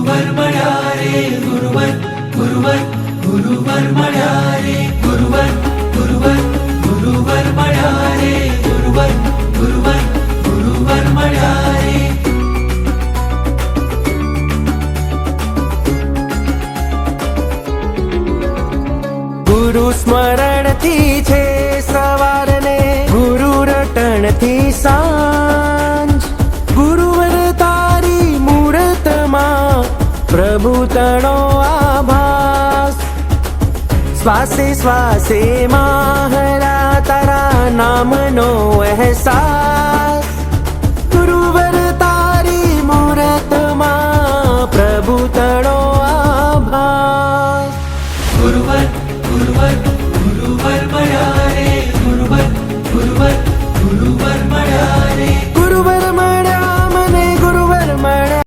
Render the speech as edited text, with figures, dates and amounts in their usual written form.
ગુરુવર મળ્યા રે ગુરુવર ગુરુવર ગુરુવર મળ્યા રે ગુરુવર ગુરુવર ગુરુવર મળ્યા રે ગુરુવર ગુરુવર ગુરુવર મળ્યા રે. ગુરુ સ્મરણ થી છે સવારને, ગુરુ રટણ થી સાંજ. ગુરુવર તારી મૂર્તમાં પ્રભુ તણો આભાસ. શ્વાસે શ્વાસે માહરા તારા નામનો અહેસાસ.